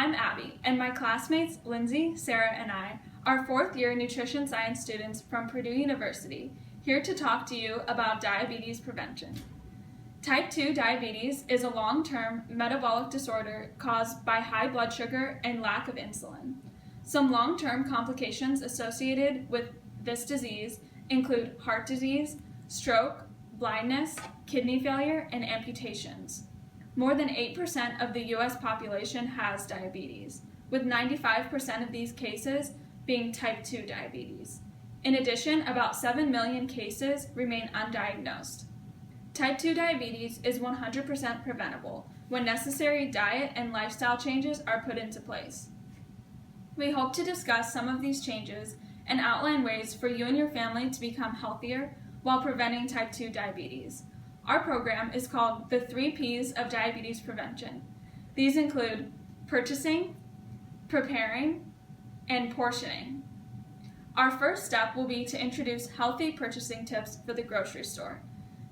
I'm Abby, and my classmates Lindsay, Sarah, and I are fourth-year nutrition science students from Purdue University, here to talk to you about diabetes prevention. Type 2 diabetes is a long-term metabolic disorder caused by high blood sugar and lack of insulin. Some long-term complications associated with this disease include heart disease, stroke, blindness, kidney failure, and amputations. More than 8% of the U.S. population has diabetes, with 95% of these cases being type 2 diabetes. In addition, about 7 million cases remain undiagnosed. Type 2 diabetes is 100% preventable when necessary diet and lifestyle changes are put into place. We hope to discuss some of these changes and outline ways for you and your family to become healthier while preventing type 2 diabetes. Our program is called the 3 Ps of Diabetes Prevention. These include purchasing, preparing, and portioning. Our first step will be to introduce healthy purchasing tips for the grocery store.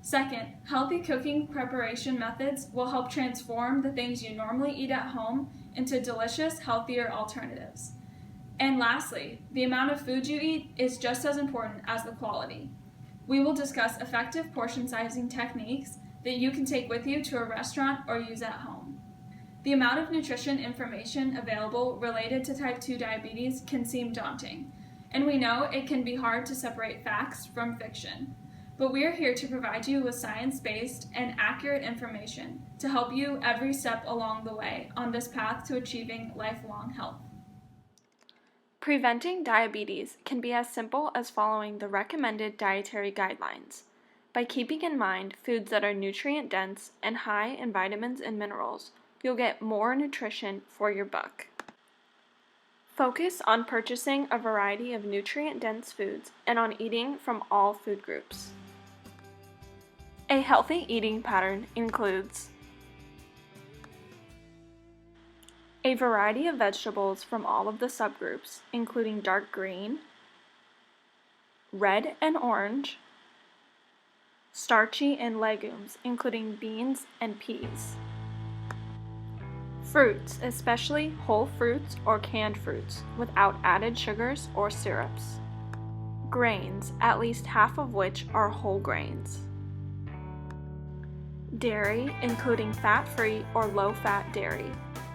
Second, healthy cooking preparation methods will help transform the things you normally eat at home into delicious, healthier alternatives. And lastly, the amount of food you eat is just as important as the quality. We will discuss effective portion sizing techniques that you can take with you to a restaurant or use at home. The amount of nutrition information available related to type 2 diabetes can seem daunting, and we know it can be hard to separate facts from fiction. But we are here to provide you with science-based and accurate information to help you every step along the way on this path to achieving lifelong health. Preventing diabetes can be as simple as following the recommended dietary guidelines. By keeping in mind foods that are nutrient-dense and high in vitamins and minerals, you'll get more nutrition for your buck. Focus on purchasing a variety of nutrient-dense foods and on eating from all food groups. A healthy eating pattern includes a variety of vegetables from all of the subgroups, including dark green, red and orange, starchy and legumes, including beans and peas. Fruits, especially whole fruits or canned fruits, without added sugars or syrups. Grains, at least half of which are whole grains. Dairy, including fat-free or low-fat dairy.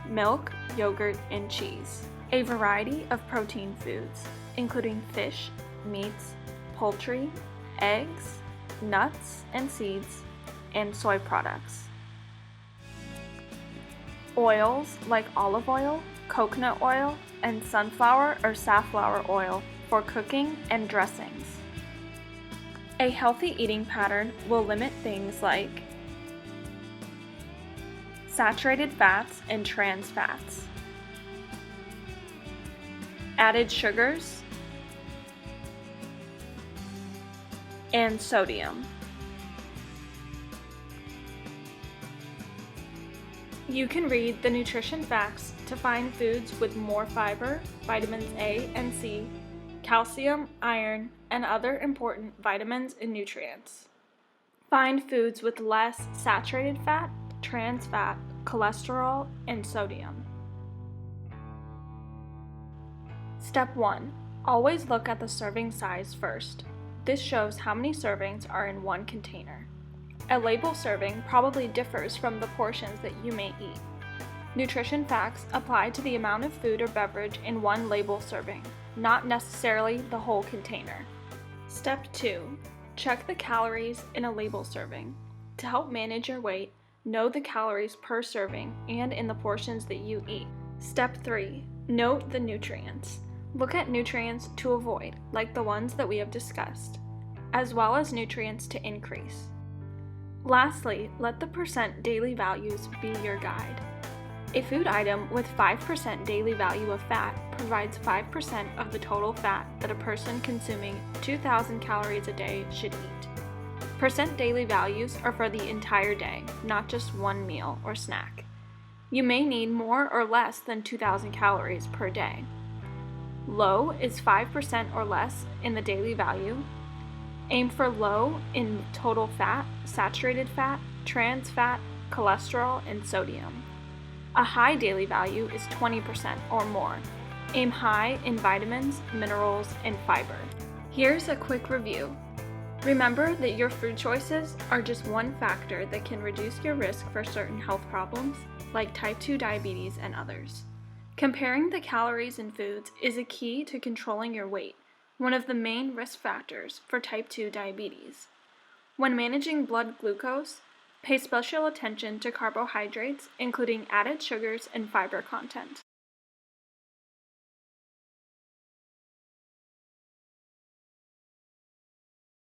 Milk, yogurt, and cheese. A variety of protein foods, including fish, meats, poultry, eggs, nuts and seeds, and soy products. Oils like olive oil, coconut oil, and sunflower or safflower oil for cooking and dressings. A healthy eating pattern will limit things like saturated fats and trans fats, added sugars, and sodium. You can read the nutrition facts to find foods with more fiber, vitamins A and C, calcium, iron, and other important vitamins and nutrients. Find foods with less saturated fat, trans fat, cholesterol, and sodium. Step 1. Always look at the serving size first. This shows how many servings are in one container. A label serving probably differs from the portions that you may eat. Nutrition facts apply to the amount of food or beverage in one label serving, not necessarily the whole container. Step 2. Check the calories in a label serving. To help manage your weight, know the calories per serving and in the portions that you eat. Step 3. Note the nutrients. Look at nutrients to avoid, like the ones that we have discussed, as well as nutrients to increase. Lastly, let the percent daily values be your guide. A food item with 5% daily value of fat provides 5% of the total fat that a person consuming 2,000 calories a day should eat. Percent daily values are for the entire day, not just one meal or snack. You may need more or less than 2,000 calories per day. Low is 5% or less in the daily value. Aim for low in total fat, saturated fat, trans fat, cholesterol, and sodium. A high daily value is 20% or more. Aim high in vitamins, minerals, and fiber. Here's a quick review. Remember that your food choices are just one factor that can reduce your risk for certain health problems, like type 2 diabetes and others. Comparing the calories in foods is a key to controlling your weight, one of the main risk factors for type 2 diabetes. When managing blood glucose, pay special attention to carbohydrates, including added sugars and fiber content.